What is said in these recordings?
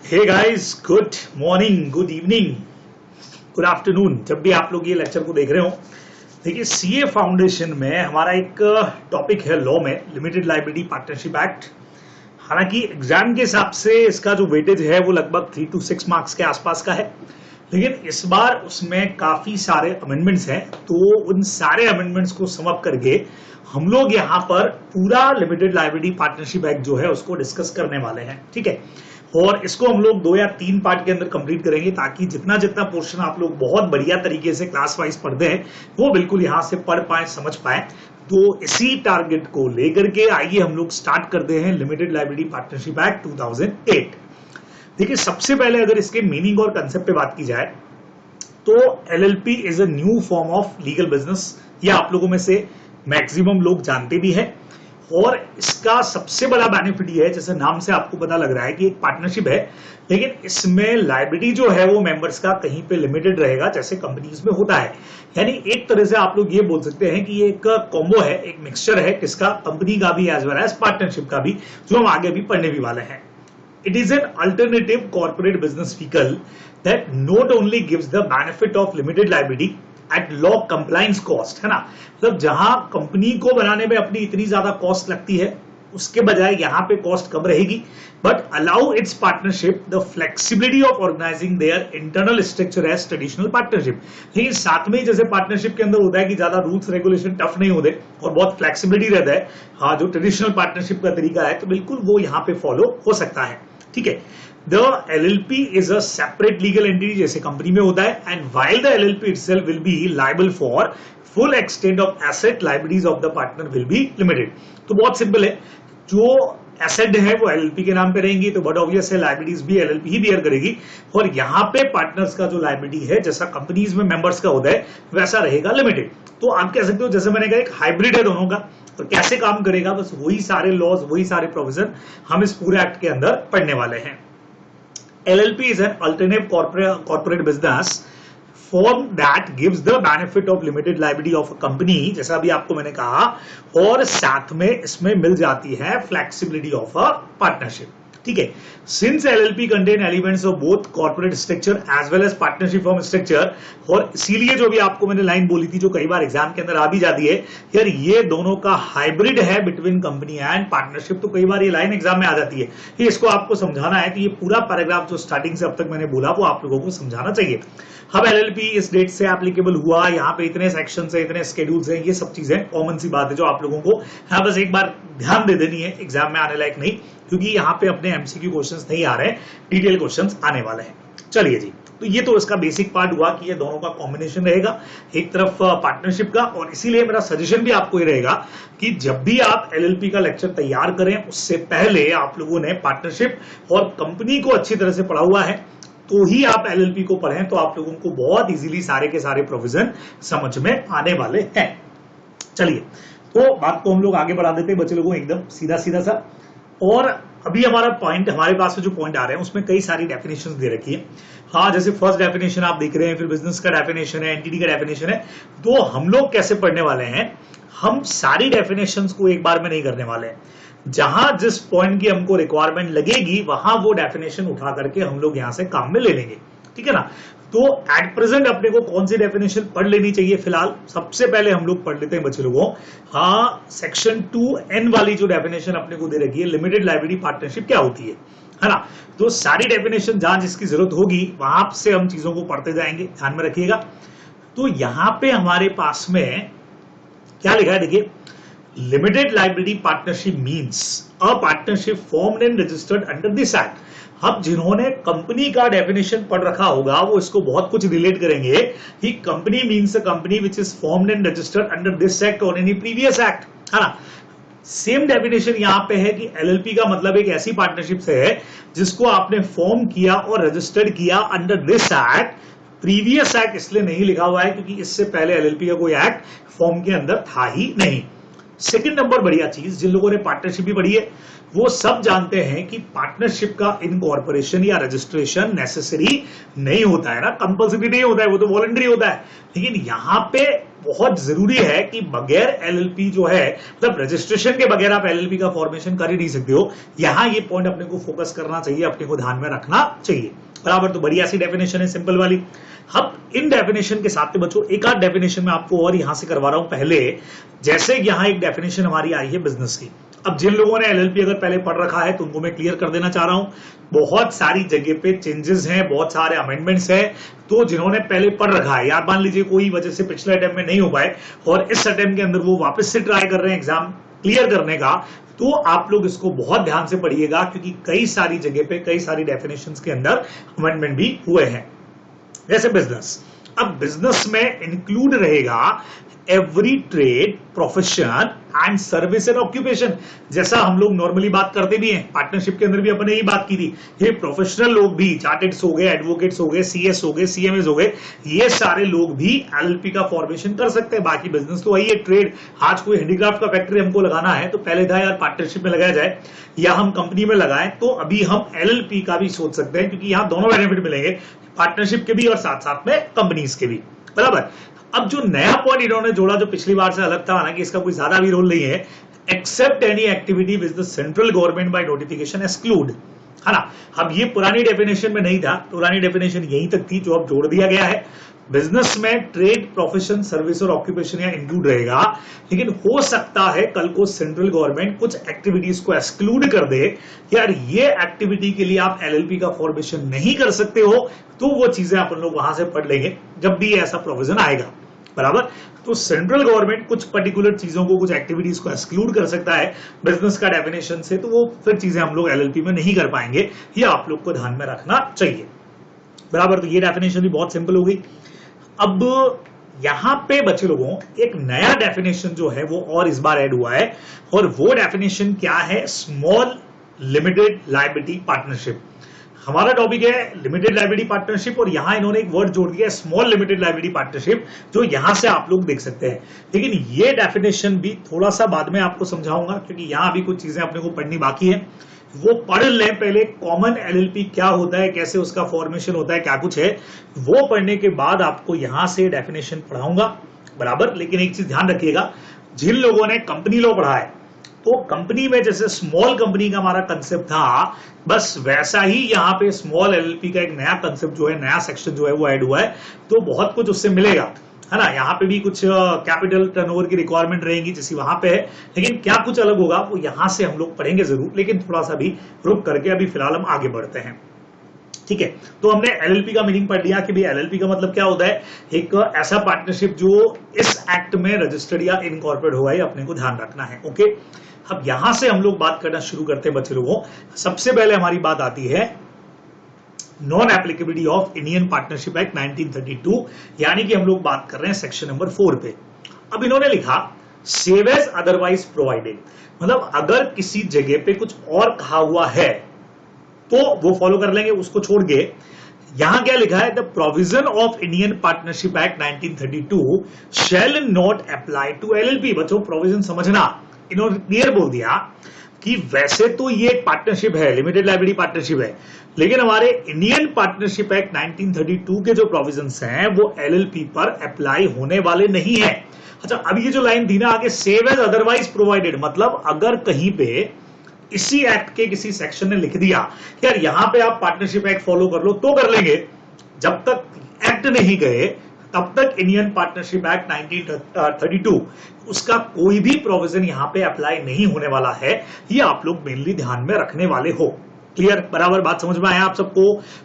हे guys, good morning, good evening, good afternoon, जब भी आप लोग ये लेक्चर को देख रहे हो। देखिए, सीए फाउंडेशन में हमारा एक टॉपिक है लॉ में, लिमिटेड लाइबिलिटी पार्टनरशिप एक्ट। हालांकि एग्जाम के हिसाब से इसका जो वेटेज है वो लगभग 3 to 6 मार्क्स के आसपास का है, लेकिन इस बार उसमें काफी सारे अमेंडमेंट्स हैं, तो उन सारे अमेंडमेंट्स को सम अप करके हम लोग यहाँ पर पूरा लिमिटेड लाइबिलिटी पार्टनरशिप एक्ट जो है उसको डिस्कस करने वाले हैं। ठीक है, और इसको हम लोग 2 या 3 पार्ट के अंदर कंप्लीट करेंगे, ताकि जितना जितना पोर्शन आप लोग बहुत बढ़िया तरीके से क्लास वाइज पढ़ते हैं वो बिल्कुल यहां से पढ़ पाए, समझ पाए। तो इसी टारगेट को लेकर के आइए हम लोग स्टार्ट करते हैं लिमिटेड लाइबिलिटी पार्टनरशिप एक्ट 2008। देखिए, सबसे पहले अगर इसके मीनिंग और कंसेप्ट पे बात की जाए तो LLP is a new form of legal business. ये आप लोगों में से मैक्सिमम लोग जानते भी हैं, और इसका सबसे बड़ा बेनिफिट ये है, जैसे नाम से आपको पता लग रहा है कि एक पार्टनरशिप है, लेकिन इसमें लायबिलिटी जो है वो मेंबर्स का कहीं पे लिमिटेड रहेगा, जैसे कंपनीज में होता है। यानी एक तरह से आप लोग ये बोल सकते हैं कि ये एक कॉम्बो है, एक मिक्सचर है, किसका, कंपनी का भी एज वेल एज पार्टनरशिप का भी, जो हम आगे भी पढ़ने भी वाले हैं। It is an alternative corporate business vehicle that not only gives the benefit of limited liability at law compliance cost, है ना, मतलब जहां कंपनी को बनाने में अपनी इतनी ज्यादा कॉस्ट लगती है, उसके बजाय यहां पे कॉस्ट कम रहेगी, but allow its partnership the flexibility of organising their internal structure as traditional partnership. लेकिन साथ में जैसे पार्टनरशिप के अंदर होता है कि ज्यादा रूल्स रेगुलेशन टफ नहीं होते और बहुत फ्लेक्सिबिलिटी रहता है, हाँ, जो ट्रेडिशनल पार्टनरशिप का तरीका है, तो बिल्कुल वो यहाँ पे फॉलो हो सकता है। ठीक है, the LLP is a separate legal entity, जैसे कंपनी में होता है, and while the LLP itself will be liable for full extent of asset liabilities of the partner will be limited. तो बहुत सिंपल है, जो एसेट है वो एलएलपी के नाम पे रहेंगी, तो बट ऑब्वियस है लायबिलिटीज भी एलएलपी ही बियर करेगी, और यहाँ पे पार्टनर्स का जो लायबिलिटी है, जैसा कंपनीज में मेंबर्स का होता है, वैसा रहेगा लिमिटेड। तो आप कह सकते हो, जैसे मैंने कहा, एक हाइब्रिड है दोनों का। तो कैसे काम करेगा, बस वही सारे लॉज, वही सारे प्रोविजन हम इस पूरे एक्ट के अंदर पढ़ने वाले हैं। LLP is an alternative corporate business form that gives the benefit of limited liability of a company, जैसा अभी आपको मैंने कहा, और साथ में इसमें मिल जाती है फ्लेक्सिबिलिटी ऑफ अ पार्टनरशिप। ठीक है, since LLP contain elements of both corporate structure as well as partnership form structure, और इसीलिए जो भी आपको मैंने लाइन बोली थी, जो कई बार एग्जाम के अंदर आ भी जाती है, यार ये दोनों का हाइब्रिड है बिटवीन कंपनी एंड पार्टनरशिप, तो कई बार ये लाइन एग्जाम में आ जाती है। ये इसको आपको समझाना है, तो ये पूरा पैराग्राफ जो स्टार्टिंग से अब तक मैंने बोला वो आप लोगों को समझाना चाहिए। अब एलएलपी इस डेट से एप्लीकेबल हुआ, यहाँ पे इतने सेक्शन है, इतने स्केड्यूल्स हैं, ये सब चीजें कॉमन सी बात है जो आप लोगों को यहाँ बस एक बार ध्यान दे देनी है, एग्जाम में आने लायक नहीं, क्योंकि यहाँ पे अपने एमसीक्यू क्वेश्चंस नहीं आ रहे, डिटेल क्वेश्चंस आने वाले हैं। चलिए जी, तो ये तो इसका बेसिक पार्ट हुआ कि ये दोनों का कॉम्बिनेशन रहेगा, एक तरफ पार्टनरशिप का, और इसीलिए मेरा सजेशन भी आपको ये रहेगा कि जब भी आप एलएलपी का लेक्चर तैयार करें, उससे पहले आप लोगों ने पार्टनरशिप और कंपनी को अच्छी तरह से पढ़ा हुआ है, तो ही आप एलएलपी को पढ़ें, तो आप लोगों को बहुत इजीली सारे के सारे प्रोविजन समझ में आने वाले हैं। चलिए, तो बात को हम लोग आगे बढ़ा देते हैं बच्चे लोगों, एकदम सीधा सीधा सा। और अभी हमारा पॉइंट, हमारे पास जो पॉइंट आ रहे हैं उसमें कई सारी डेफिनेशंस दे रखी है। हाँ, जैसे फर्स्ट डेफिनेशन आप देख रहे हैं, फिर बिजनेस का डेफिनेशन है, एंटिटी का डेफिनेशन है। तो हम लोग कैसे पढ़ने वाले हैं, हम सारी डेफिनेशंस को एक बार में नहीं करने वाले हैं। जहां जिस पॉइंट की हमको रिक्वायरमेंट लगेगी, वहां वो डेफिनेशन उठा करके हम लोग यहां से काम में ले लेंगे। ठीक है ना। तो एट प्रेजेंट अपने को कौन सी डेफिनेशन पढ़ लेनी चाहिए, फिलहाल सबसे पहले हम लोग पढ़ लेते हैं बच्चे लोगों, हाँ, सेक्शन 2N वाली जो डेफिनेशन अपने को दे रखी है, लिमिटेड लायबिलिटी पार्टनरशिप क्या होती है ना। तो सारी डेफिनेशन जहां जिसकी जरूरत होगी वहां से हम चीजों को पढ़ते जाएंगे, ध्यान में रखिएगा। तो यहां पे हमारे पास में क्या लिखा है, देखिए, limited liability partnership means a partnership formed and registered under this act. अब जिन्होंने कंपनी का डेफिनेशन पढ़ रखा होगा वो इसको बहुत कुछ रिलेट करेंगे कि company means a company which is formed and registered under this act और एनी प्रीवियस एक्ट, है ना। सेम डेफिनेशन यहां पे है कि एलएलपी का मतलब एक ऐसी पार्टनरशिप से है जिसको आपने फॉर्म किया और रजिस्टर्ड किया under this act. Previous act इसलिए नहीं लिखा हुआ है क्योंकि इससे पहले एलएलपी का कोई एक्ट फॉर्म के अंदर था ही नहीं। सेकंड नंबर बढ़िया चीज, जिन लोगों ने पार्टनरशिप भी पढ़ी है वो सब जानते हैं कि पार्टनरशिप का इनकॉर्पोरेशन या रजिस्ट्रेशन नेसेसरी नहीं होता है ना, कंपल्सरी नहीं होता है, वो तो वॉलंटरी होता है। लेकिन यहां पे बहुत जरूरी है कि बगैर एलएलपी जो है, मतलब रजिस्ट्रेशन के बगैर आप एलएलपी का फॉर्मेशन कर ही नहीं सकते हो। यहां ये पॉइंट अपने को फोकस करना चाहिए, अपने को ध्यान में रखना चाहिए, बराबर। तो बढ़िया सी डेफिनेशन है, सिंपल वाली। अब इन डेफिनेशन के साथ बच्चों एक आध डेफिनेशन में आपको और यहां से करवा रहा हूं। पहले जैसे यहां एक डेफिनेशन हमारी आई है बिजनेस की। अब जिन लोगों ने एलएलपी अगर पहले पढ़ रखा है तो उनको मैं क्लियर कर देना चाह रहा हूं, बहुत सारी जगह पे चेंजेस हैं, बहुत सारे अमेंडमेंट्स हैं। तो जिन्होंने पहले पढ़ रखा है, यार मान लीजिए कोई वजह से पिछले अटेम्प्ट में नहीं हो पाए और इस अटेम्प्ट के अंदर वो वापस से ट्राई कर रहे हैं एग्जाम क्लियर करने का, तो आप लोग इसको बहुत ध्यान से पढ़िएगा, क्योंकि कई सारी जगह पे कई सारी डेफिनेशंस के अंदर अमेंडमेंट भी हुए हैं। जैसे बिजनेस, अब बिजनेस में इंक्लूड रहेगा every trade, profession and service and occupation. जैसा हम लोग नॉर्मली बात करते भी हैं, पार्टनरशिप के अंदर भी अपने ही बात की थी। ये प्रोफेशनल लोग भी, चार्टेड्स हो गए, एडवोकेट्स हो गए, सीएस हो गए, सीएमएस हो गए, ये सारे लोग भी एलएलपी का फॉर्मेशन कर सकते हैं। बाकी बिजनेस तो वही है, ट्रेड। आज कोई हैंडीक्राफ्ट का फैक्ट्री हमको लगाना है तो पहले था यार पार्टनरशिप में लगाया जाए या हम कंपनी में लगाएं, तो अभी हम एलएलपी का भी सोच सकते हैं, क्योंकि यहां दोनों बेनिफिट मिलेंगे, पार्टनरशिप के भी और साथ साथ में कंपनीज के भी, बराबर। अब जो नया पॉइंट इन्होंने जोड़ा जो पिछली बार से अलग था, हालांकि इसका कोई ज्यादा भी रोल नहीं है, except any activity which the central government by notification exclude, है ना। अब ये पुरानी डेफिनेशन में नहीं था, पुरानी डेफिनेशन यहीं तक थी, जो अब जोड़ दिया गया है। बिजनेस में ट्रेड, प्रोफेशन, सर्विस और ऑक्यूपेशन यहाँ इंक्लूड रहेगा, लेकिन हो सकता है कल को सेंट्रल गवर्नमेंट कुछ एक्टिविटीज को एक्सक्लूड कर दे, यार ये एक्टिविटी के लिए आप एलएलपी का फॉर्मेशन नहीं कर सकते हो, तो वो चीजें अपन लोग वहां से पढ़ लेंगे जब भी ऐसा प्रोविजन आएगा, बराबर। तो सेंट्रल गवर्नमेंट कुछ पर्टिकुलर चीजों को, कुछ एक्टिविटीज को एक्सक्लूड कर सकता है बिजनेस का डेफिनेशन से, तो वो फिर चीजें हम लोग एलएलपी में नहीं कर पाएंगे, ये आप लोग को ध्यान में रखना चाहिए, बराबर। तो ये डेफिनेशन भी बहुत सिंपल हो गई। अब यहां पे बच्चे लोगों एक नया डेफिनेशन जो है वो और इस बार ऐड हुआ है, और वो डेफिनेशन क्या है, स्मॉल लिमिटेड लायबिलिटी पार्टनरशिप। हमारा टॉपिक है लिमिटेड लायबिलिटी पार्टनरशिप, और यहां इन्होंने एक वर्ड जोड़ दिया स्मॉल लिमिटेड लायबिलिटी पार्टनरशिप, जो यहां से आप लोग देख सकते हैं। लेकिन ये डेफिनेशन भी थोड़ा सा बाद में आपको समझाऊंगा, क्योंकि यहां भी कुछ चीजें अपने को पढ़नी बाकी है, वो पढ़ लें पहले। कॉमन एलएलपी क्या होता है, कैसे उसका फॉर्मेशन होता है, क्या कुछ है, वो पढ़ने के बाद आपको यहां से डेफिनेशन पढ़ाऊंगा, बराबर। लेकिन एक चीज ध्यान रखिएगा, जिन लोगों ने कंपनी लॉ पढ़ा है, तो कंपनी में जैसे स्मॉल कंपनी का हमारा कंसेप्ट था, बस वैसा ही यहाँ पे स्मॉल एलएलपी का एक नया कंसेप्ट जो है, नया सेक्शन जो है वो ऐड हुआ है, तो बहुत कुछ उससे मिलेगा, है ना। यहाँ पे भी कुछ कैपिटल टर्नओवर की रिक्वायरमेंट रहेंगी जैसी वहां पे है, लेकिन क्या कुछ अलग होगा वो यहां से हम लोग पढ़ेंगे जरूर, लेकिन थोड़ा सा भी रुक करके अभी फिलहाल हम आगे बढ़ते हैं, ठीक है। तो हमने एलएलपी का मीनिंग पढ़ लिया कि भाई एलएलपी का मतलब क्या होता है, एक ऐसा पार्टनरशिप जो इस एक्ट में रजिस्टर्ड या इनकॉर्पोरेट हुआ है, अपने को ध्यान रखना है, ओके। अब यहां से हम लोग बात करना शुरू करते हैं बच्चे लोगों। सबसे पहले हमारी बात आती है non applicability of Indian Partnership Act 1932, यानी कि हम लोग बात कर रहे हैं सेक्शन नंबर 4 पे। अब इन्होंने लिखा सेव एज अदरवाइज प्रोवाइडेड, मतलब अगर किसी जगह पे कुछ और कहा हुआ है तो वो फॉलो कर लेंगे, उसको छोड़ के यहां क्या लिखा है, the provision of Indian Partnership Act 1932 shall not apply to LLP. बच्चों प्रोविजन समझना, इन्होंने क्लियर बोल दिया कि वैसे तो ये एक पार्टनरशिप है, लिमिटेड लायबिलिटी पार्टनरशिप है, लेकिन हमारे इंडियन पार्टनरशिप एक्ट 1932 के जो प्रोविजंस हैं वो एलएलपी पर अप्लाई होने वाले नहीं है। अच्छा, अब ये जो लाइन थी ना आगे, सेव एज अदरवाइज प्रोवाइडेड, मतलब अगर कहीं पे इसी एक्ट के किसी सेक्शन ने लिख दिया यार यहां पे आप पार्टनरशिप एक्ट फॉलो कर लो, तो कर लेंगे, जब तक एक्ट नहीं गए तब तक इंडियन पार्टनरशिप एक्ट 1932 उसका कोई भी प्रोविजन यहां पे अप्लाई नहीं होने वाला है। ये आप लोग मेनली ध्यान में रखने वाले हो, क्लियर, बराबर बात समझ में आया आप सबको।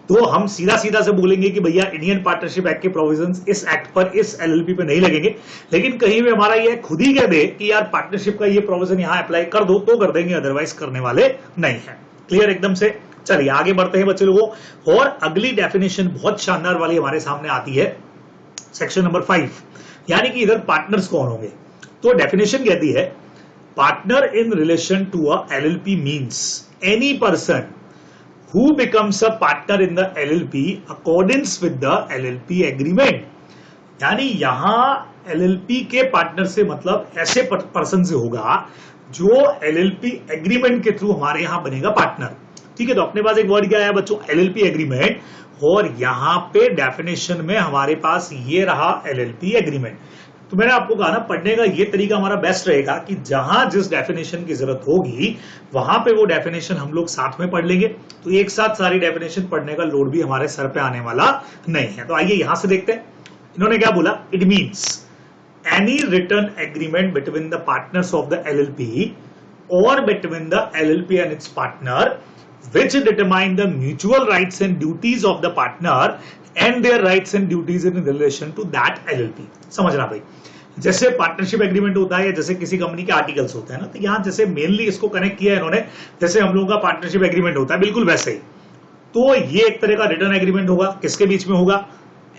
तो हम सीधा सीधा से बोलेंगे कि भैया इंडियन पार्टनरशिप एक्ट के प्रोविजंस इस एक्ट पर, इस एलएलपी पे नहीं लगेंगे, लेकिन कहीं भी हमारा ये खुद ही कह दे कि यार पार्टनरशिप का ये प्रोविजन यहां अप्लाई कर दो तो कर देंगे, अदरवाइज करने वाले नहीं है, क्लियर एकदम से। चलिए आगे बढ़ते हैं बच्चे लोगों, और अगली डेफिनेशन बहुत शानदार वाली हमारे सामने आती है, सेक्शन नंबर 5, यानी कि इधर पार्टनर्स कौन होंगे। तो डेफिनेशन कहती है partner in relation to a LLP means any person who becomes a partner in the LLP accordance with the LLP agreement। यानी यहां LLP के पार्टनर से मतलब ऐसे पर्सन से होगा जो LLP एग्रीमेंट के थ्रू हमारे यहां बनेगा पार्टनर, ठीक है। तो अपने पास एक वर्ड क्या है बच्चों, LLP एग्रीमेंट, और यहां पे डेफिनेशन में हमारे पास ये रहा LLP एग्रीमेंट। तो मैंने आपको कहा ना, पढ़ने का ये तरीका हमारा बेस्ट रहेगा कि जहां जिस डेफिनेशन की जरूरत होगी वहां पे वो डेफिनेशन हम लोग साथ में पढ़ लेंगे, तो एक साथ सारी डेफिनेशन पढ़ने का लोड भी हमारे सर पे आने वाला नहीं है। तो आइए यहां से देखते हैं इन्होंने क्या बोला। It means any return agreement between the partners of the LLP or between the LLP and its partner which determine the mutual rights and duties of the partner and their rights and duties in relation to that LLP। समझना भाई, जैसे partnership agreement होता है या जैसे किसी company के articles होते हैं ना, तो यहां जैसे मेनली इसको कनेक्ट किया है इन्होंने, जैसे हम लोगों का पार्टनरशिप एग्रीमेंट होता है बिल्कुल वैसे ही। तो ये एक तरह का रिटर्न एग्रीमेंट होगा, किसके बीच में होगा,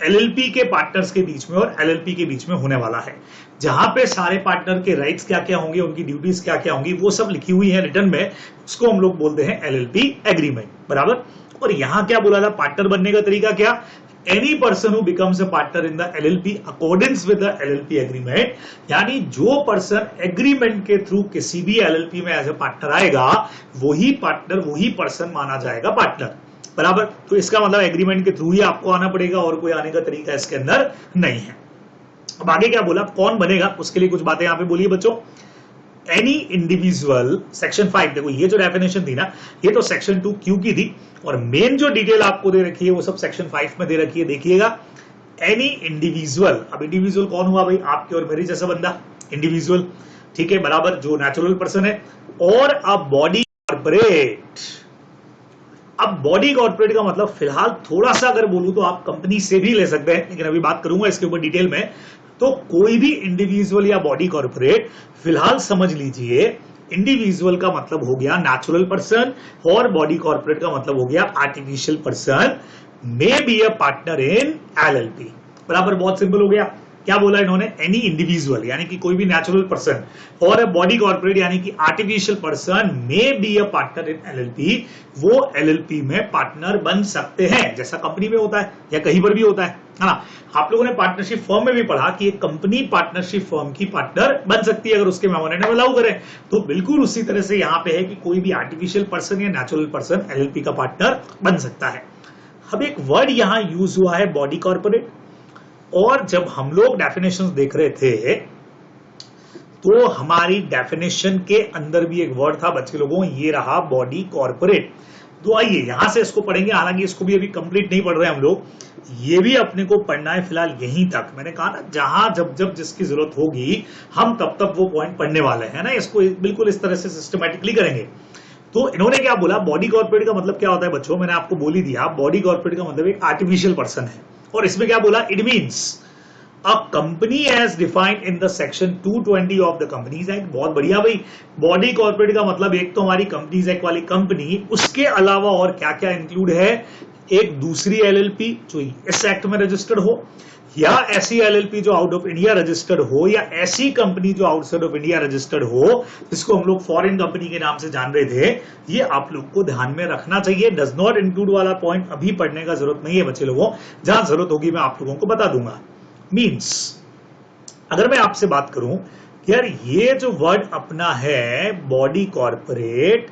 एलएलपी के पार्टनर्स के बीच में और एलएलपी के बीच में होने वाला है, जहां पे सारे पार्टनर के राइट्स क्या क्या होंगे, उनकी ड्यूटीज क्या क्या होंगी, वो सब लिखी हुई है रिटर्न में, उसको हम लोग बोलते हैं एलएलपी एग्रीमेंट, बराबर। और यहां क्या बोला था, पार्टनर बनने का तरीका क्या, any person who becomes a partner in the LLP according with the LLP agreement, यानी जो पर्सन एग्रीमेंट के थ्रू किसी भी एलएलपी में एज ए पार्टनर आएगा, वही पार्टनर, वही पर्सन माना जाएगा पार्टनर, बराबर। तो इसका मतलब एग्रीमेंट के थ्रू ही आपको आना पड़ेगा और कोई आने का तरीका इसके अंदर नहीं है। अब आगे क्या बोला, कौन बनेगा, उसके लिए कुछ बातें यहां पे बोलिए बच्चों। एनी इंडिविजुअल, सेक्शन 5, देखो ये जो डेफिनेशन थी ना, ये तो सेक्शन 2 क्यू की थी, और मेन जो डिटेल आपको दे रखी है वो सब सेक्शन 5 में दे रखी है। देखिएगा, एनी इंडिविजुअल, अब इंडिविजुअल कौन हुआ भाई, आपके और मेरे जैसा बंदा इंडिविजुअल, ठीक है, बराबर, जो नेचुरल पर्सन है, और अ बॉडी कॉर्पोरेट। अब बॉडी कॉर्पोरेट का मतलब फिलहाल थोड़ा सा अगर बोलूं तो आप कंपनी से भी ले सकते हैं, लेकिन अभी बात करूंगा इसके ऊपर डिटेल में। तो कोई भी इंडिविजुअल या बॉडी कॉर्पोरेट, फिलहाल समझ लीजिए, इंडिविजुअल का मतलब हो गया नेचुरल पर्सन और बॉडी कॉर्पोरेट का मतलब हो गया artificial person, may be a partner in LLP, बराबर। बहुत सिंपल हो गया। क्या बोला इन्होंने, एनी इंडिविजुअल यानी कि कोई भी नेचुरल पर्सन और अ बॉडी कॉर्पोरेट यानी कि artificial person may be a partner in LLP, वो एलएलपी में पार्टनर बन सकते हैं, जैसा कंपनी में होता है या कहीं पर भी होता है ना। आप लोगों ने पार्टनरशिप फर्म में भी पढ़ा कि एक कंपनी पार्टनरशिप फर्म की पार्टनर बन सकती है अगर उसके मेमोरेंडम अलाउ करें। तो बिल्कुल उसी तरह से यहां पे है कि कोई भी आर्टिफिशियल पर्सन या नेचुरल पर्सन एलएलपी का पार्टनर बन सकता है। अब एक वर्ड यहां यूज हुआ है बॉडी कॉर्पोरेट, और जब हम लोग डेफिनेशंस देख रहे थे तो हमारी डेफिनेशन के अंदर भी एक वर्ड था बच्चे लोगों, ये रहा बॉडी कॉर्पोरेट। तो आइए यहां से इसको पढ़ेंगे, हालांकि इसको भी अभी कंप्लीट नहीं पढ़ रहे हम लोग, ये भी अपने को पढ़ना है फिलहाल यहीं तक। मैंने कहा ना, जहां जब जब जिसकी जरूरत होगी हम तब तक वो पॉइंट पढ़ने वाले हैं ना, इसको बिल्कुल इस तरह से सिस्टमैटिकली करेंगे। तो इन्होंने क्या बोला, बॉडी कॉर्पोरेट का मतलब क्या होता है बच्चों, मैंने आपको बोल ही दिया, बॉडी कॉर्पोरेट का मतलब एक आर्टिफिशियल पर्सन है। और इसमें क्या बोला, it means a company as defined in the section 220 of the Companies Act. बहुत बढ़िया भाई, बॉडी कॉर्पोरेट का मतलब एक तो हमारी कंपनीज एक्ट वाली कंपनी, उसके अलावा और क्या क्या इंक्लूड है, एक दूसरी एलएलपी जो इस एक्ट में रजिस्टर्ड हो, या ऐसी एलएलपी जो आउट ऑफ इंडिया रजिस्टर्ड हो, या ऐसी कंपनी जो आउटसाइड ऑफ इंडिया रजिस्टर्ड हो, जिसको हम लोग फॉरेन कंपनी के नाम से जान रहे थे। ये आप लोग को ध्यान में रखना चाहिए। डज नॉट इंक्लूड वाला पॉइंट अभी पढ़ने का जरूरत नहीं है बच्चे लोगों, जहां जरूरत होगी मैं आप लोगों को बता दूंगा। मीन्स अगर मैं आपसे बात करूं कि यार ये जो वर्ड अपना है बॉडी कॉर्पोरेट,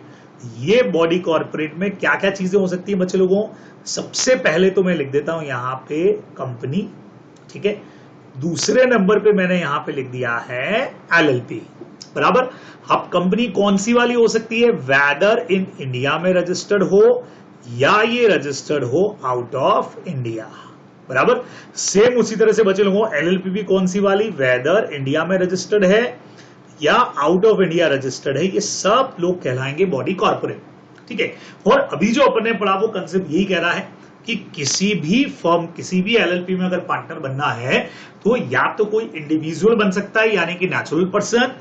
ये बॉडी कॉर्पोरेट में क्या क्या चीजें हो सकती है बच्चे लोगों। सबसे पहले तो मैं लिख देता हूं यहां पे कंपनी, ठीक है। दूसरे नंबर पे मैंने यहां पे लिख दिया है एलएलपी, बराबर। अब कंपनी कौन सी वाली हो सकती है, वेदर इन इंडिया में रजिस्टर्ड हो या ये रजिस्टर्ड हो आउट ऑफ इंडिया, बराबर। सेम उसी तरह से बच्चे लोगों, एलएलपी भी कौन सी वाली, वेदर इंडिया में रजिस्टर्ड है या आउट ऑफ इंडिया रजिस्टर्ड है, ये सब लोग कहलाएंगे बॉडी कॉर्पोरेट, ठीक है। और अभी जो अपन ने पढ़ा वो कंसेप्ट यही कह रहा है कि किसी भी फर्म, किसी भी एलएलपी में अगर पार्टनर बनना है तो या तो कोई इंडिविजुअल बन सकता है यानी कि नेचुरल पर्सन,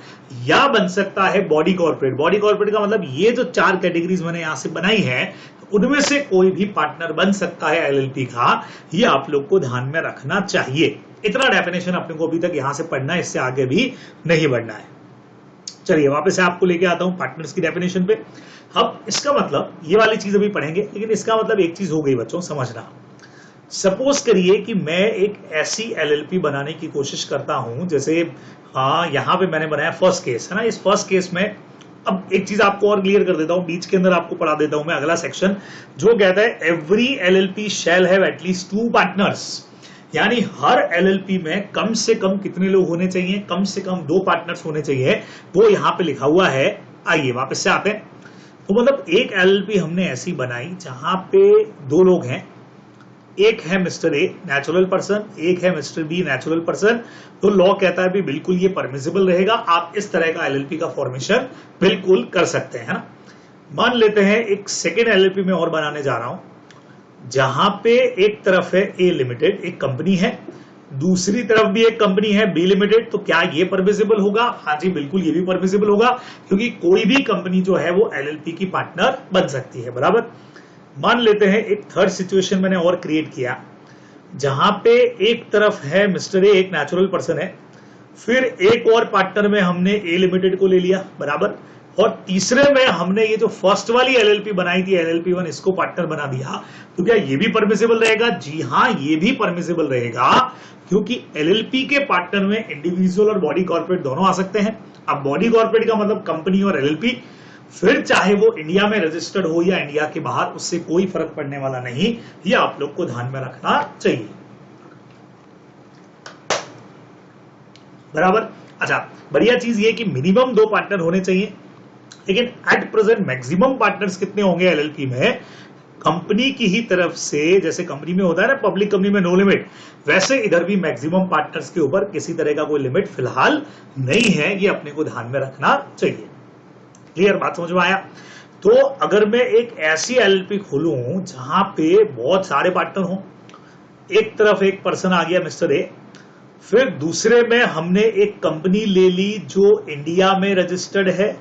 या बन सकता है बॉडी कॉर्पोरेट। बॉडी कॉर्पोरेट का मतलब ये जो 4 कैटेगरीज मैंने यहां से बनाई है, उनमें से कोई भी पार्टनर बन सकता है एलएलपी का, ये आप लोग को ध्यान में रखना चाहिए। इतना डेफिनेशन अपने को अभी तक यहां से पढ़ना है, इससे आगे भी नहीं बढ़ना है। चलिए वापस से आपको लेके आता हूं पार्टनर्स की डेफिनेशन पे। अब इसका मतलब, ये वाली चीज अभी पढ़ेंगे, लेकिन इसका मतलब एक चीज हो गई बच्चों समझना। सपोज करिए कि मैं एक ऐसी एलएलपी बनाने की कोशिश करता हूं, जैसे यहां पे मैंने बनाया फर्स्ट केस है ना। इस फर्स्ट केस में अब एक चीज आपको और क्लियर कर देता हूं, बीच के अंदर आपको पढ़ा देता हूं मैं अगला सेक्शन जो कहता है every LLP shall have at least 2 partners. यानी हर एलएलपी में कम से कम कितने लोग होने चाहिए, कम से कम 2 पार्टनर्स होने चाहिए, वो यहां पे लिखा हुआ है। आइए वापस से आते हैं। तो मतलब एक एलएलपी हमने ऐसी बनाई जहां पे 2 लोग हैं, एक है मिस्टर ए नेचुरल पर्सन, एक है मिस्टर बी नेचुरल पर्सन। तो लॉ कहता है भी बिल्कुल ये परमिसिबल रहेगा, आप इस तरह का एलएलपी का फॉर्मेशन बिल्कुल कर सकते हैं, है ना। मान लेते हैं एक सेकेंड एलएलपी में और बनाने जा रहा हूं, जहां पे एक तरफ है ए लिमिटेड, एक कंपनी है, दूसरी तरफ भी एक कंपनी है बी लिमिटेड। तो क्या ये परमिसिबल होगा? हाँ जी बिल्कुल ये भी परमिसिबल होगा, क्योंकि कोई भी कंपनी जो है वो एलएलपी की पार्टनर बन सकती है, बराबर। मान लेते हैं एक थर्ड सिचुएशन मैंने और क्रिएट किया, जहां पे एक तरफ है मिस्टर ए, एक नेचुरल पर्सन है, फिर एक और पार्टनर में हमने ए लिमिटेड को ले लिया, बराबर। और तीसरे में हमने ये जो फर्स्ट वाली एलएलपी बनाई थी एलएलपी 1, इसको पार्टनर बना दिया। तो क्या ये भी परमिसिबल रहेगा? जी हाँ, ये भी परमिसिबल रहेगा, क्योंकि एलएलपी के पार्टनर में इंडिविजुअल और बॉडी कॉर्पोरेट दोनों आ सकते हैं। अब बॉडी कॉर्पोरेट का मतलब कंपनी और एलएलपी, फिर चाहे वो इंडिया में रजिस्टर्ड हो या इंडिया के बाहर, उससे कोई फर्क पड़ने वाला नहीं। ये आप लोग को ध्यान में रखना चाहिए, बराबर। अच्छा, बढ़िया चीज ये कि मिनिमम 2 पार्टनर होने चाहिए, लेकिन एट प्रेजेंट मैक्सिमम पार्टनर्स कितने होंगे एलएलपी में? कंपनी की ही तरफ से, जैसे कंपनी में होता है ना पब्लिक कंपनी में नो लिमिट, वैसे इधर भी मैक्सिमम पार्टनर्स के ऊपर किसी तरह का कोई लिमिट फिलहाल नहीं है। ये अपने को ध्यान में रखना चाहिए। क्लियर, बात समझ में आया? तो अगर मैं एक ऐसी एलएलपी खोलूं जहां पे बहुत सारे पार्टनर हो, एक तरफ एक पर्सन आ गया मिस्टर ए, फिर दूसरे में हमने एक कंपनी ले ली जो इंडिया में रजिस्टर्ड है,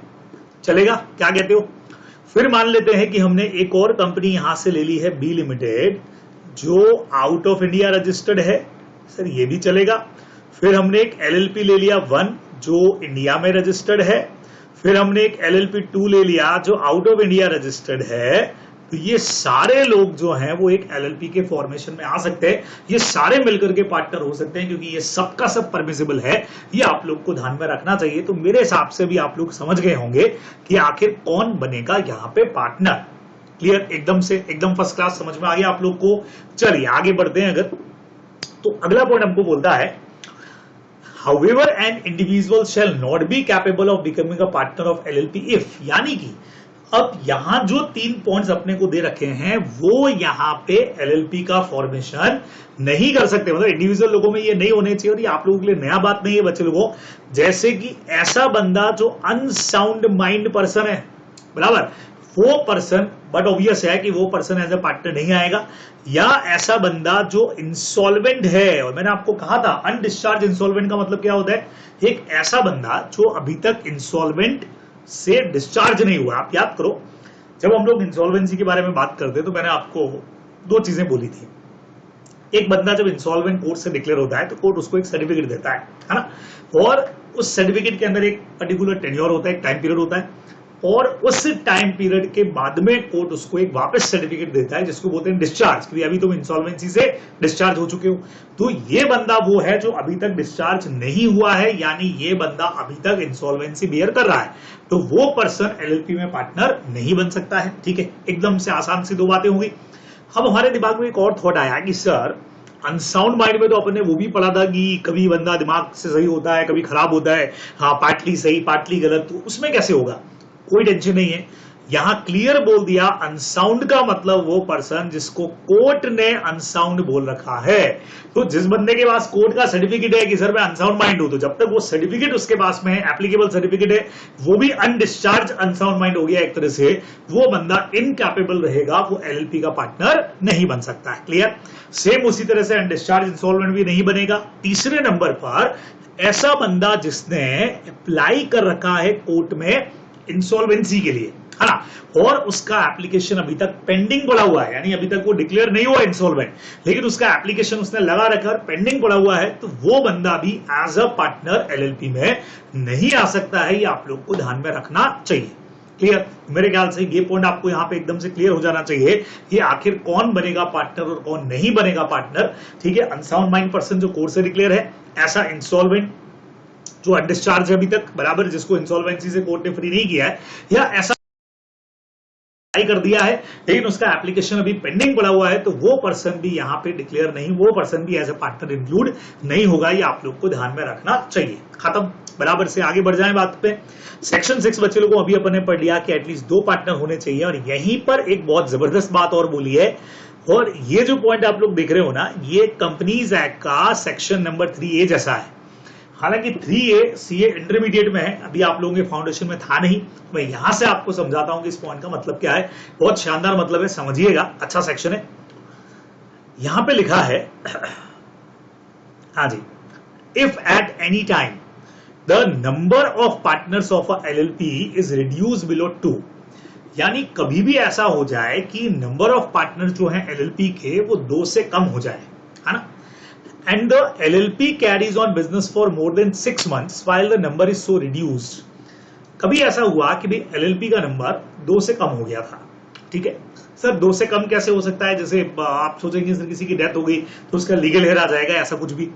चलेगा? क्या कहते हो? फिर मान लेते हैं कि हमने एक और कंपनी यहां से ले ली है बी लिमिटेड, जो आउट ऑफ इंडिया रजिस्टर्ड है, सर ये भी चलेगा। फिर हमने एक एलएलपी ले लिया 1 जो इंडिया में रजिस्टर्ड है, फिर हमने एक एलएलपी 2 ले लिया जो आउट ऑफ इंडिया रजिस्टर्ड है। तो ये सारे लोग जो हैं वो एक एलएलपी के फॉर्मेशन में आ सकते हैं, ये सारे मिलकर के पार्टनर हो सकते हैं, क्योंकि ये सबका सब परमिसिबल है। ये आप लोग को ध्यान में रखना चाहिए। तो मेरे हिसाब से भी आप लोग समझ गए होंगे कि आखिर कौन बनेगा यहाँ पे पार्टनर। क्लियर, एकदम से एकदम फर्स्ट क्लास समझ में आ गया आप लोग को। चलिए आगे बढ़ते हैं। अगर तो अगला पॉइंट हमको बोलता है, however an individual shall not be capable of becoming a partner of LLP if, यानी कि अब यहां जो 3 पॉइंट्स अपने को दे रखे हैं वो यहां पे एलएलपी का फॉर्मेशन नहीं कर सकते। मतलब इंडिविजुअल लोगों में ये नहीं होने चाहिए, और ये आप लोगों के लिए नया बात नहीं है बच्चे लोगों। जैसे कि ऐसा बंदा जो अनसाउंड माइंड पर्सन है, बराबर, वो पर्सन, बट ऑब्वियस है कि वो पर्सन एज ए पार्टनर नहीं आएगा। या ऐसा बंदा जो इंसॉल्वेंट है, और मैंने आपको कहा था अनडिस्चार्ज इंसॉल्वेंट का मतलब क्या होता है? एक ऐसा बंदा जो अभी तक इंसॉल्वेंट से डिस्चार्ज नहीं हुआ। आप याद करो, जब हम लोग इंसॉल्वेंसी के बारे में बात करते तो मैंने आपको 2 चीजें बोली थी। एक बंदा जब इंसॉल्वेंट कोर्ट से डिक्लेयर होता है तो कोर्ट उसको एक सर्टिफिकेट देता है ना, और उस सर्टिफिकेट के अंदर एक पर्टिकुलर टेन्योर होता है, एक टाइम पीरियड होता है, और उस टाइम पीरियड के बाद में कोर्ट उसको एक वापस सर्टिफिकेट देता है जिसको बोलते हैं डिस्चार्ज, कि अभी तुम इंसॉल्वेंसी से डिस्चार्ज हो चुके हो। तो ये बंदा वो है जो अभी तक डिस्चार्ज नहीं हुआ है, यानी ये बंदा अभी तक इंसॉल्वेंसी बियर कर रहा है, तो वो पर्सन एलएलपी में पार्टनर नहीं बन सकता है। ठीक है, एकदम से आसान सी 2 बातें होंगी। अब हमारे दिमाग में एक और थॉट आया कि सर अनसाउंड माइंड में तो अपने वो भी पढ़ा था कि कभी बंदा दिमाग से सही होता है, कभी खराब होता है, हाँ पार्टली सही पार्टली गलत, तो उसमें कैसे होगा? कोई टेंशन नहीं है, यहां क्लियर बोल दिया अनसाउंड का मतलब वो पर्सन जिसको कोर्ट ने अनसाउंड बोल रखा है। तो जिस बंदे के पास कोर्ट का सर्टिफिकेट है कि सर मैं अनसाउंड माइंड हूं, तो जब तक वो सर्टिफिकेट उसके पास में है, एप्लीकेबल सर्टिफिकेट है, वो भी अनडिस्चार्ज अनसाउंड माइंड हो गया एक तरह से, वो बंदा इनकैपेबल रहेगा, वो एलएलपी का पार्टनर नहीं बन सकता है। क्लियर? सेम उसी तरह से अनडिस्चार्ज इंसॉल्वेंट भी नहीं बनेगा। तीसरे नंबर पर ऐसा बंदा जिसने अप्लाई कर रखा है कोर्ट में इंसॉल्वेंसी के लिए, है ना, और उसका एप्लीकेशन अभी तक पेंडिंग पड़ा हुआ है, यानी अभी तक वो डिक्लेयर नहीं हुआ इंसॉल्वेंट, लेकिन उसका एप्लीकेशन उसने लगा रखा और पेंडिंग पड़ा हुआ है, तो वो बंदा भी एज अ पार्टनर एलएलपी में नहीं आ सकता है। ये आप लोग को ध्यान में रखना चाहिए। क्लियर? मेरे ख्याल से ये पॉइंट आपको यहां पे एकदम से क्लियर हो जाना चाहिए कि आखिर कौन बनेगा पार्टनर और कौन नहीं बनेगा पार्टनर। ठीक है, अनसाउंड माइंड पर्सन जो कोर्ट से डिक्लेयर है, ऐसा इंसॉल्वेंट जो अनडिस्चार्ज है अभी तक, बराबर, जिसको इंसॉल्वेंसी से कोर्ट ने फ्री नहीं किया है, या ऐसा अप्लाई कर दिया है लेकिन उसका एप्लीकेशन अभी पेंडिंग पड़ा हुआ है, तो वो पर्सन भी यहाँ पे डिक्लेयर नहीं, वो पर्सन भी एज ए पार्टनर इंक्लूड नहीं होगा। ये आप लोग को ध्यान में रखना चाहिए। खत्म, बराबर से आगे बढ़ जाए बात पे। सेक्शन 6 बच्चे लोगों को अभी अपन ने पढ़ लिया कि एटलीस्ट 2 पार्टनर होने चाहिए, और यहीं पर एक बहुत जबरदस्त बात और बोली है, और ये जो पॉइंट आप लोग देख रहे हो ना, ये कंपनीज एक्ट का सेक्शन नंबर 3A जैसा है। हालांकि 3A CA इंटरमीडिएट में है, अभी आप लोगों के फाउंडेशन में था नहीं। मैं यहां से आपको समझाता हूं कि इस पॉइंट का मतलब क्या है। बहुत शानदार मतलब है, समझिएगा, अच्छा सेक्शन है। यहां पे लिखा है, हाँ जी, if at any time the number of partners of a LLP is reduce below 2, यानी कभी भी ऐसा हो जाए कि नंबर ऑफ पार्टनर जो हैं LLP के वो 2 से कम हो जाए, है ना, and the LLP carries on business for more than 6 months while the number is so reduced। कभी ऐसा हुआ कि भाई LLP का नंबर 2 से कम हो गया था, ठीक है सर, 2 से कम कैसे हो सकता है? जैसे आप सोचेंगे सर किसी की डेथ हो गई तो उसका लीगल हेयर आ जाएगा, ऐसा कुछ भी।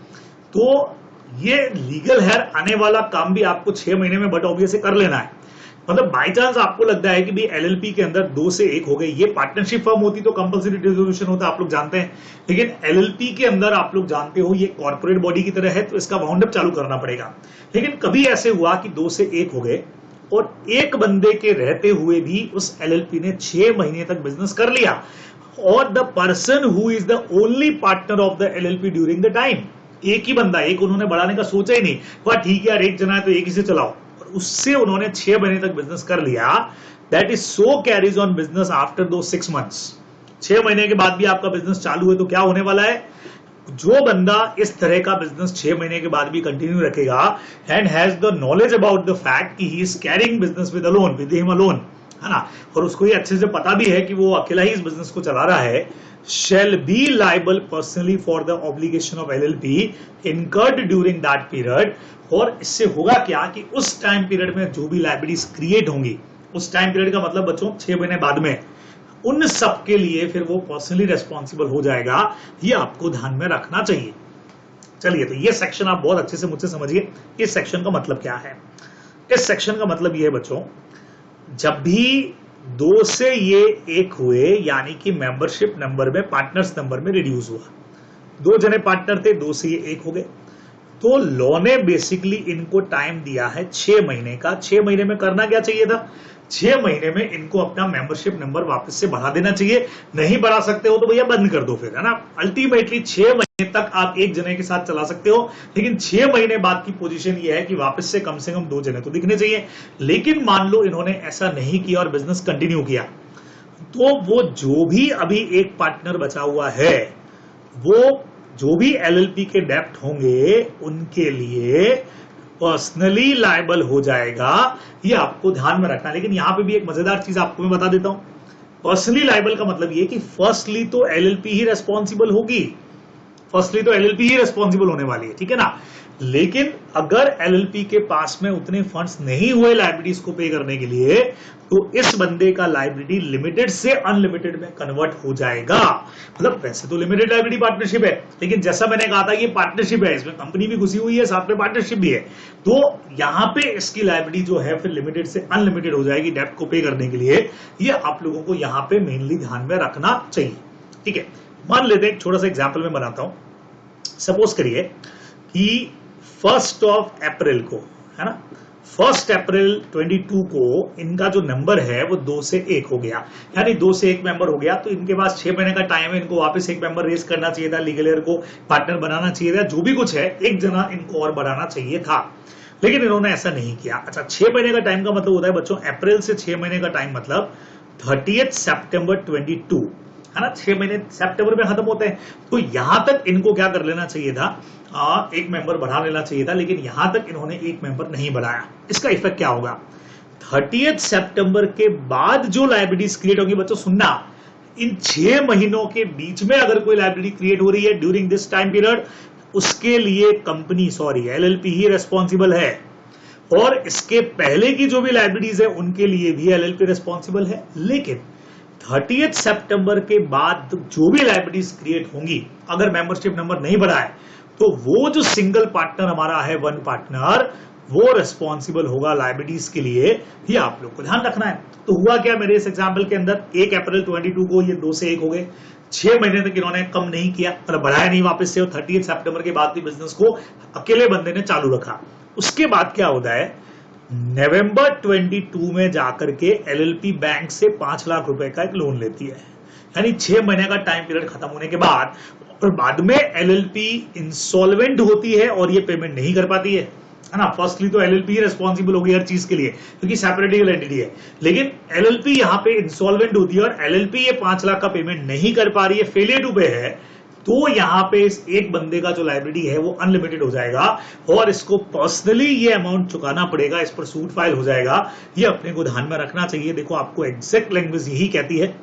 तो ये लीगल हेयर आने वाला काम भी आपको 6 महीने में बट ऑब्वियसली कर लेना है। मतलब बाई चांस आपको लगता है कि भाई LLP के अंदर 2 से 1 हो गए, ये पार्टनरशिप फर्म होती तो कंपल्सरी डिसोल्यूशन होता, आप लोग जानते हैं, लेकिन LLP के अंदर आप लोग जानते हो ये कॉर्पोरेट बॉडी की तरह है, तो इसका वाउंड अप चालू करना पड़ेगा। लेकिन कभी ऐसे हुआ कि 2 से 1 हो गए और एक बंदे के रहते हुए भी उस LLP ने 6 महीने तक बिजनेस कर लिया, और the person who is the only partner of the LLP during the time, एक ही बंदा, एक उन्होंने बढ़ाने का सोचा ही नहीं, वह ठीक है यार एक जना है तो एक ही से चलाओ, उससे उन्होंने 6 महीने तक बिजनेस कर लिया, that is so carries on business after दो 6 मंथ्स। 6 महीने के बाद भी आपका बिजनेस चालू है तो क्या होने वाला है? जो बंदा इस तरह का बिजनेस 6 महीने के बाद भी कंटिन्यू रखेगा and has the knowledge about the fact कि he is carrying business with alone, with him alone, है ना, और उसको ये अच्छे से पता भी है कि वो अकेला ही इस बिजनेस को चला रहा है, shall be liable personally for the obligation of LLP incurred during that period। और इससे होगा क्या कि उस टाइम पीरियड में जो भी लाइबिलिटीज क्रिएट होंगी, उस टाइम पीरियड का मतलब बच्चों 6 महीने बाद में, उन सब के लिए फिर वो पर्सनली रेस्पॉन्सिबल हो जाएगा। ये आपको ध्यान में रखना चाहिए। चलिए, तो ये सेक्शन आप बहुत अच्छे से मुझसे समझिए। इस सेक्शन का मतलब क्या है? इस सेक्शन का मतलब ये है बच्चों, जब भी 2 से ये 1 हुए, यानी कि मेंबरशिप नंबर में, पार्टनर्स नंबर में रिड्यूस हुआ, 2 जने पार्टनर थे, 2 से ये 1 हो गए, तो लॉ ने बेसिकली इनको टाइम दिया है 6 महीने का। 6 महीने में करना क्या चाहिए था? 6 महीने में इनको अपना मेंबरशिप नंबर वापस से बढ़ा देना चाहिए। नहीं बढ़ा सकते हो तो भैया बंद कर दो फिर, है ना। अल्टीमेटली 6 महीने तक आप एक जने के साथ चला सकते हो, लेकिन 6 महीने बाद की पोजीशन ये है कि वापस से कम 2 जने तो दिखने चाहिए। लेकिन मान लो इन्होंने ऐसा नहीं किया और बिजनेस कंटिन्यू किया, तो वो जो भी अभी एक पार्टनर बचा हुआ है, वो जो भी LLP के डेप्ट होंगे उनके लिए पर्सनली लायबल हो जाएगा। ये आपको ध्यान में रखना। लेकिन यहां पे भी एक मजेदार चीज आपको मैं बता देता हूं। पर्सनली लायबल का मतलब ये कि फर्स्टली तो LLP ही रेस्पॉन्सिबल होगी, फर्स्टली तो LLP ही रेस्पॉन्सिबल होने वाली है, ठीक है ना। लेकिन अगर LLP के पास में उतने फंड्स नहीं हुए लायबिलिटीज को पे करने के लिए, तो इस बंदे का लायबिलिटी लिमिटेड से अनलिमिटेड में कन्वर्ट हो जाएगा। मतलब वैसे तो लिमिटेड लायबिलिटी पार्टनरशिप है, लेकिन जैसा मैंने कहा था ये पार्टनरशिप है, इसमें कंपनी भी घुसी हुई है, साथ में पार्टनरशिप भी है, तो यहां पे इसकी लायबिलिटी जो है फिर लिमिटेड से अनलिमिटेड हो जाएगी डेब्ट को पे करने के लिए। ये आप लोगों को यहां पे मेनली ध्यान में रखना चाहिए, ठीक है। मान लेते हैं, एक छोटा सा एग्जाम्पल में बनाता हूं। सपोज करिए कि 1 अप्रैल को, है ना, 1 अप्रैल 22 को इनका जो नंबर है वो 2 से 1 हो गया, यानी 2 से 1 मेंबर हो गया। तो इनके पास 6 महीने का टाइम है, इनको वापस 1 मेंबर रेस करना चाहिए था, लीगल एयर को पार्टनर बनाना चाहिए था, जो भी कुछ है, एक जना इनको और बढ़ाना चाहिए था, लेकिन इन्होंने ऐसा नहीं किया। अच्छा, 6 महीने का टाइम का मतलब होता है बच्चों, अप्रैल से 6 महीने का टाइम मतलब 30 सितंबर 22, है ना। 6 महीने सितंबर में खत्म होते हैं, तो यहां तक इनको क्या कर लेना चाहिए था, 1 मेंबर बढ़ा लेना चाहिए था, लेकिन यहां तक इन्होंने 1 मेंबर नहीं बढ़ाया। इसका इफेक्ट क्या होगा? 30 सितंबर के बाद जो लायबिलिटीज क्रिएट होगी बच्चों, सुनना, इन 6 महीनों के बीच में अगर कोई लायबिलिटी क्रिएट हो रही है ड्यूरिंग दिस टाइम पीरियड, उसके लिए कंपनी, सॉरी, LLP ही रेस्पॉन्सिबल है, और इसके पहले की जो भी लायबिलिटीज है उनके लिए भी LLP रेस्पॉन्सिबल है। लेकिन 30 सितंबर के बाद जो भी लायबिलिटीज क्रिएट होंगी, अगर मेंबरशिप नंबर नहीं बढ़ा है, तो वो जो सिंगल पार्टनर हमारा है, 1 पार्टनर, वो रिस्पॉन्सिबल होगा लायबिलिटीज के लिए, ये आप लोग को ध्यान रखना है। तो हुआ क्या मेरे इस एग्जाम्पल के अंदर, 1 अप्रैल 22 को ये 2 से 1 हो गए, 6 महीने तक इन्होंने कम नहीं किया, मतलब बढ़ाया नहीं वापस से, और 30 सितंबर के बाद भी बिजनेस को अकेले बंदे ने चालू रखा। उसके बाद क्या होता है, नवंबर 22 में जाकर के एलएलपी बैंक से 5 लाख रुपए का एक लोन लेती है, यानी 6 महीने का टाइम पीरियड खत्म होने के बाद, और बाद में एलएलपी इंसॉल्वेंट होती है और ये पेमेंट नहीं कर पाती है ना। फर्स्टली तो एलएलपी रिस्पॉन्सिबल होगी हर चीज के लिए क्योंकि सेपरेट लीगल एंटिटी है, लेकिन एलएलपी यहां पे इंसॉल्वेंट होती है और एलएलपी ये 5 लाख का पेमेंट नहीं कर पा रही है, फेलियर टू पे है, तो यहां पे इस एक बंदे का जो लायबिलिटी है वो अनलिमिटेड हो जाएगा और इसको पर्सनली ये अमाउंट चुकाना पड़ेगा, इस पर सूट फाइल हो जाएगा। ये अपने को ध्यान में रखना चाहिए। देखो आपको एग्जैक्ट लैंग्वेज यही कहती है,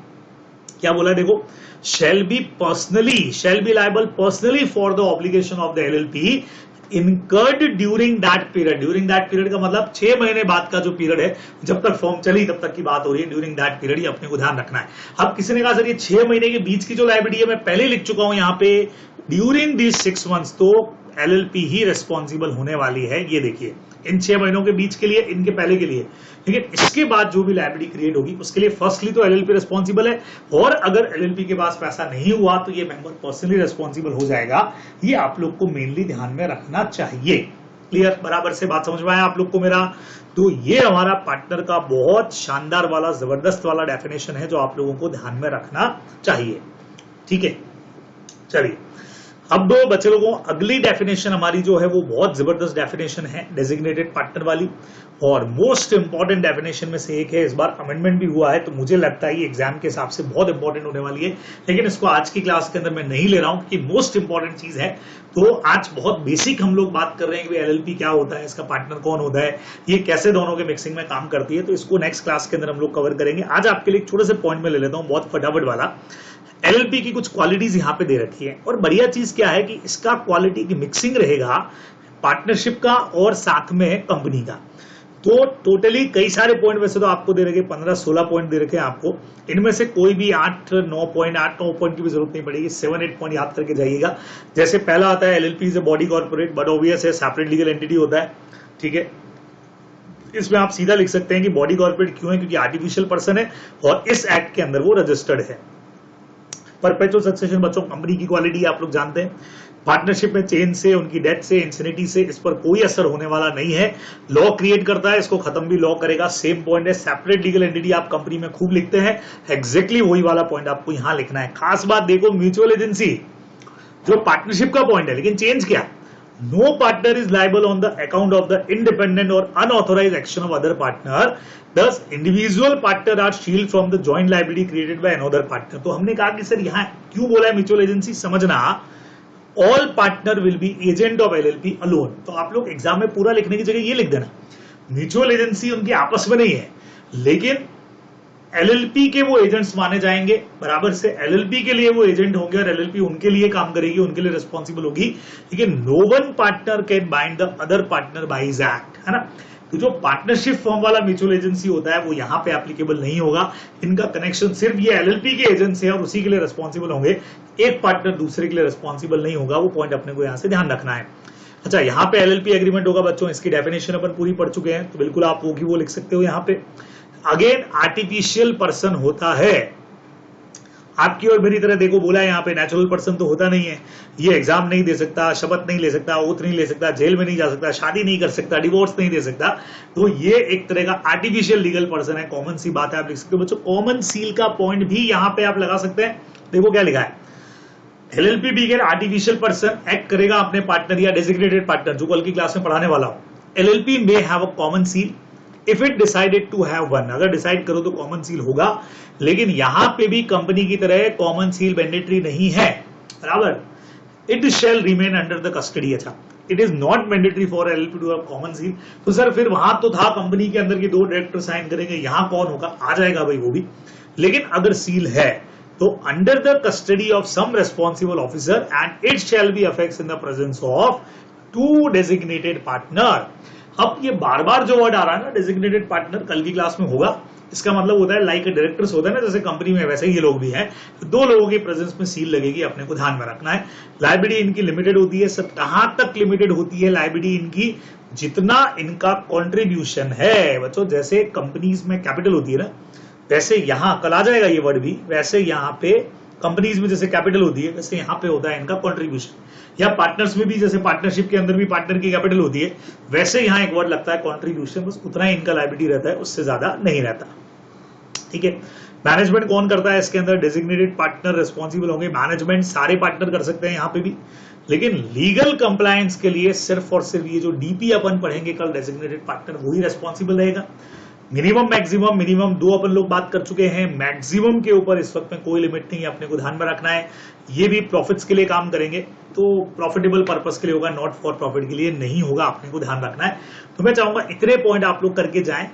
क्या बोला है देखो, shall be liable personally for the obligation of the LLP incurred during that period का मतलब 6 महीने बाद का जो पीरियड है, जब तक फॉर्म चली तब तक की बात हो रही है, ड्यूरिंग दैट पीरियड, ये अपने को ध्यान रखना है। अब किसी ने कहा सर ये 6 महीने के बीच की जो लायबिलिटी है मैं पहले लिख चुका हूं यहाँ पे, ड्यूरिंग दिस 6 मंथ्स, तो एलएलपी ही रिस्पॉन्सिबल होने वाली है। ये देखिए इन 6 महीनों के बीच के लिए, इनके पहले के लिए, लेकिन इसके बाद जो भी लायबिलिटी क्रिएट होगी उसके लिए फर्स्टली तो एलएलपी रिस्पॉन्सिबल है, और अगर एलएलपी के पास पैसा नहीं हुआ तो ये मेंबर पर्सनली रिस्पॉन्सिबल हो जाएगा। ये आप लोग को मेनली ध्यान में रखना चाहिए। क्लियर, बराबर से बात समझ में आया आप लोग को मेरा? तो ये हमारा पार्टनर का बहुत शानदार वाला, जबरदस्त वाला डेफिनेशन है जो आप लोगों को ध्यान में रखना चाहिए। ठीक है, चलिए अब बच्चे लोगों, अगली डेफिनेशन हमारी जो है वो बहुत जबरदस्त डेफिनेशन है डेजिग्नेटेड पार्टनर वाली, और मोस्ट इंपॉर्टेंट डेफिनेशन में से एक है। इस बार अमेंडमेंट भी हुआ है तो मुझे लगता है ये एग्जाम के हिसाब से बहुत इंपॉर्टेंट होने वाली है, लेकिन इसको आज की क्लास के अंदर मैं नहीं ले रहा हूं क्योंकि मोस्ट इंपॉर्टेंट चीज है। तो आज बहुत बेसिक हम लोग बात कर रहे हैं कि एलएलपी क्या होता है, इसका पार्टनर कौन होता है, ये कैसे दोनों के मिक्सिंग में काम करती है, तो इसको नेक्स्ट क्लास के अंदर हम लोग कवर करेंगे। आज आपके लिए एक छोटे से पॉइंट में ले लेता हूं, बहुत फटाफट वाला। एलएलपी की कुछ क्वालिटीज यहां पे दे रखी है, और बढ़िया चीज क्या है कि इसका क्वालिटी की मिक्सिंग रहेगा पार्टनरशिप का और साथ में कंपनी का। तो टोटली कई सारे पॉइंट वैसे तो आपको दे रखे, 15-16 पॉइंट दे रखे हैं आपको, इनमें से कोई भी 8-9 पॉइंट की भी जरूरत नहीं पड़ेगी, 7-8 पॉइंट याद करके जाइएगा। जैसे पहला आता है LLP is a body corporate, but obvious है सेपरेट लीगल एंटिटी होता है। ठीक है, इसमें आप सीधा लिख सकते हैं कि बॉडी कॉर्पोरेट क्यों है, क्योंकि आर्टिफिशियल पर्सन है और इस एक्ट के अंदर वो रजिस्टर्ड है। परपेचुअल सक्सेशन बच्चों कंपनी की क्वालिटी आप लोग जानते हैं, पार्टनरशिप में चेंज से, उनकी डेथ से, इंसिनिटी से इस पर कोई असर होने वाला नहीं है। लॉ क्रिएट करता है, इसको खत्म भी लॉ करेगा। सेम पॉइंट है, सेपरेट लीगल एंटिटी आप कंपनी में खूब लिखते हैं, एग्जैक्टली वही वाला पॉइंट आपको यहां लिखना है। खास बात देखो, म्यूचुअल एजेंसी जो पार्टनरशिप का पॉइंट है, लेकिन चेंज क्या, no partner is liable on the account of the independent और unauthorised action of other partner, thus individual partner are shielded from the joint liability created by another partner। तो हमने कहा कि sir यहां क्यों बोला है म्यूचुअल एजेंसी, समझना, all partner will be agent of LLP alone. तो आप लोग एग्जाम में पूरा लिखने की जगह ये लिख देना, म्यूचुअल एजेंसी उनकी आपस में नहीं है, लेकिन एलएलपी के वो एजेंट्स माने जाएंगे, बराबर से एलएलपी के लिए वो एजेंट होंगे और एलएलपी उनके लिए काम करेगी, उनके लिए रिस्पॉन्सिबल होगी, लेकिन no one partner can bind the other partner by his act, है ना। तो जो पार्टनरशिप फॉर्म वाला म्यूचुअल एजेंसी होता है वो यहां पे एप्लीकेबल नहीं होगा। इनका कनेक्शन सिर्फ ये एलएलपी के एजेंट से है और उसी के लिए रिस्पॉन्सिबल होंगे, एक पार्टनर दूसरे के लिए रिस्पॉन्सिबल नहीं होगा। वो पॉइंट अपने को यहां से ध्यान रखना है। अच्छा, यहाँ पे एलएलपी एग्रीमेंट होगा बच्चों, इसकी डेफिनेशन अपन पूरी पढ़ चुके हैं, तो बिल्कुल आप वो की वो लिख सकते हो। यहाँ पे अगेन आर्टिफिशियल पर्सन होता है, आपकी और मेरी तरह देखो बोला है यहाँ पे, नेचुरल पर्सन तो होता नहीं है। ये एग्जाम नहीं दे सकता, शपथ नहीं ले सकता, ओथ नहीं ले सकता, जेल में नहीं जा सकता, शादी नहीं कर सकता, डिवोर्स नहीं दे सकता, तो ये एक तरह का आर्टिफिशियल लीगल पर्सन है। कॉमन सी बात है, आप लिख सकते हो बच्चों। कॉमन सील का पॉइंट भी यहाँ पे आप लगा सकते हैं। देखो क्या लिखा है, एलएलपी भी आर्टिफिशियल पर्सन एक्ट करेगा अपने पार्टनर या डेजिग्नेटेड पार्टनर, जो कल की क्लास में पढ़ाने वाला हूं। LLP may have a common seal if it decided to have one, अगर डिसाइड करो तो कॉमन सील होगा, लेकिन यहां पे भी कंपनी की तरह कॉमन सील मैंडेटरी नहीं है, बराबर। It shall remain under the custody. अच्छा, it is not mandatory for LLP to have common seal. तो सर फिर वहां तो था कंपनी के अंदर की 2 डायरेक्टर साइन करेंगे, यहां कौन होगा, आ जाएगा भाई वो भी, लेकिन अगर सील है तो under the custody of some responsible officer and it shall be affixed in the presence of 2 designated partner. अब ये बार बार जो वर्ड आ रहा है ना डेजिग्नेटेड पार्टनर, कल की क्लास में होगा, इसका मतलब होता है लाइक डायरेक्टर्स होता है ना जैसे कंपनी में, वैसे ही ये लोग भी हैं। तो 2 लोगों की प्रेजेंस में सील लगेगी, अपने को ध्यान में रखना है। लायबिलिटी इनकी लिमिटेड होती है, सब कहां तक लिमिटेड होती है लायबिलिटी इनकी, जितना इनका कॉन्ट्रीब्यूशन है बच्चों। जैसे कंपनीज में कैपिटल होती है ना, वैसे यहां कल आ जाएगा ये वर्ड भी, वैसे यहां पे कंपनीज में जैसे कैपिटल होती है वैसे यहां पे होता है इनका कंट्रीब्यूशन। या पार्टनर्स में भी जैसे पार्टनरशिप के अंदर भी पार्टनर की कैपिटल होती है, वैसे यहां एक वर्ड लगता है कंट्रीब्यूशन, बस उतना ही इनका लायबिलिटी रहता है, उससे ज्यादा नहीं रहता। ठीक है। मैनेजमेंट कौन करता है इसके अंदर, डेजिग्नेटेड पार्टनर रिस्पॉन्सिबल होंगे। मैनेजमेंट सारे पार्टनर कर सकते हैं यहां पे भी, लेकिन लीगल कंप्लायंस के लिए सिर्फ और सिर्फ ये जो डीपी अपन पढ़ेंगे कल, डेजिग्नेटेड पार्टनर, वही रेस्पॉन्सिबल रहेगा। मिनिमम मैक्सिमम, मिनिमम 2 अपन लोग बात कर चुके हैं, मैक्सिमम के ऊपर इस वक्त में कोई लिमिट नहीं है, अपने को ध्यान में रखना है। ये भी प्रॉफिट्स के लिए काम करेंगे, तो प्रॉफिटेबल पर्पस के लिए होगा, नॉट फॉर प्रॉफिट के लिए नहीं होगा, अपने को ध्यान रखना है। तो मैं चाहूंगा इतने पॉइंट आप लोग करके जाएं।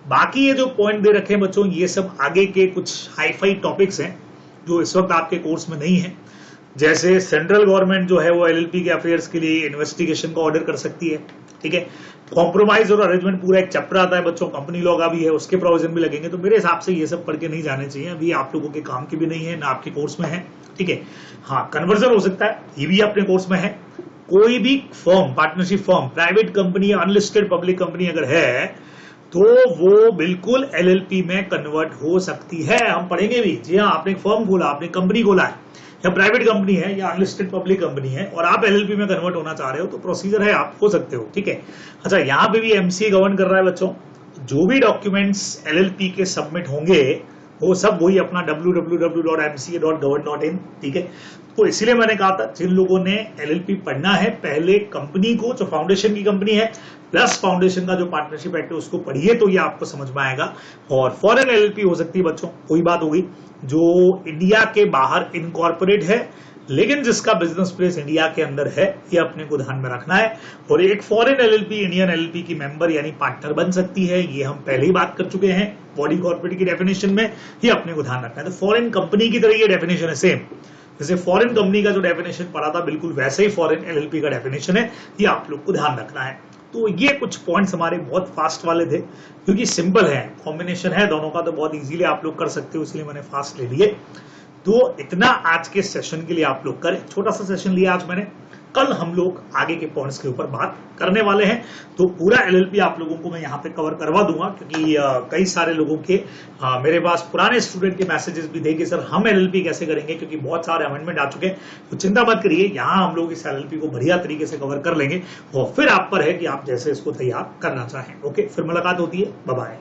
बाकी ये जो पॉइंट दे रखे हैं बच्चों, ये सब आगे के कुछ हाईफाई टॉपिक्स हैं जो इस वक्त आपके कोर्स में नहीं है। जैसे सेंट्रल गवर्नमेंट जो है वो एलएलपी के अफेयर्स के लिए इन्वेस्टिगेशन का ऑर्डर कर सकती है। ठीक है। कॉम्प्रोमाइज और अरेंजमेंट पूरा एक चैप्टर आता है बच्चों, कंपनी लॉ का भी है, उसके प्रोविजन भी लगेंगे। तो मेरे हिसाब से ये सब पढ़ के नहीं जाने चाहिए, अभी आप लोगों के काम की भी नहीं है, ना आपके कोर्स में है। ठीक है। हाँ, कन्वर्जन हो सकता है, ये भी अपने कोर्स में है। कोई भी firm, partnership firm, private company, unlisted public company अगर है तो वो बिल्कुल एलएलपी में कन्वर्ट हो सकती है, हम पढ़ेंगे भी। जी हाँ, आपने फर्म खोला, आपने कंपनी खोला है, या प्राइवेट कंपनी है या अनलिस्टेड पब्लिक कंपनी है और आप एलएलपी में कन्वर्ट होना चाह रहे हो, तो प्रोसीजर है, आप हो सकते हो। ठीक है। अच्छा, यहां पे भी एमसीए गवर्न कर रहा है बच्चों। जो भी डॉक्यूमेंट्स एलएलपी के सबमिट होंगे वो सब वही अपना www.mca.gov.in। ठीक है। तो इसीलिए मैंने कहा था जिन लोगों ने एलएलपी पढ़ना है, पहले कंपनी को, जो फाउंडेशन की कंपनी है प्लस फाउंडेशन का जो पार्टनरशिप एक्ट है उसको पढ़िए, तो ये आपको समझ में आएगा। और फॉरेन एलएलपी हो सकती है बच्चों, कोई बात होगी, जो इंडिया के बाहर इनकॉर्पोरेट है लेकिन जिसका बिजनेस प्लेस इंडिया के अंदर है, ये अपने को ध्यान में रखना है। और एक फॉरेन एलएलपी इंडियन एलएलपी की मेंबर यानी पार्टनर बन सकती है, ये हम पहले ही बात कर चुके हैं बॉडी कॉर्पोरेट की डेफिनेशन में, ये अपने को ध्यान रखना है। तो फॉरेन कंपनी की तरह ये डेफिनेशन है सेम, जैसे फॉरेन कंपनी का जो डेफिनेशन पढ़ा था बिल्कुल वैसे ही फॉरेन एलएलपी का डेफिनेशन है, ये आप लोग को ध्यान रखना है। तो ये कुछ पॉइंट्स हमारे बहुत फास्ट वाले थे, क्योंकि सिंपल है, कॉम्बिनेशन है दोनों का, तो बहुत इजीली आप लोग कर सकते हो, इसलिए मैंने फास्ट ले लिए। तो इतना आज के सेशन के लिए आप लोग करें, छोटा सा सेशन लिया आज मैंने। कल हम लोग आगे के पॉइंट्स के ऊपर बात करने वाले हैं। तो पूरा एलएलपी आप लोगों को मैं यहाँ पे कवर करवा दूंगा, क्योंकि कई सारे लोगों के मेरे पास पुराने स्टूडेंट के मैसेजेस भी थे कि सर हम एलएलपी कैसे करेंगे, क्योंकि बहुत सारे अमेंडमेंट आ चुके हैं। तो चिंता मत करिए, यहाँ हम लोग इस एलएलपी को बढ़िया तरीके से कवर कर लेंगे, और फिर आप पर है कि आप जैसे इसको तैयार करना चाहें। ओके, फिर मुलाकात होती है, बाय बाय।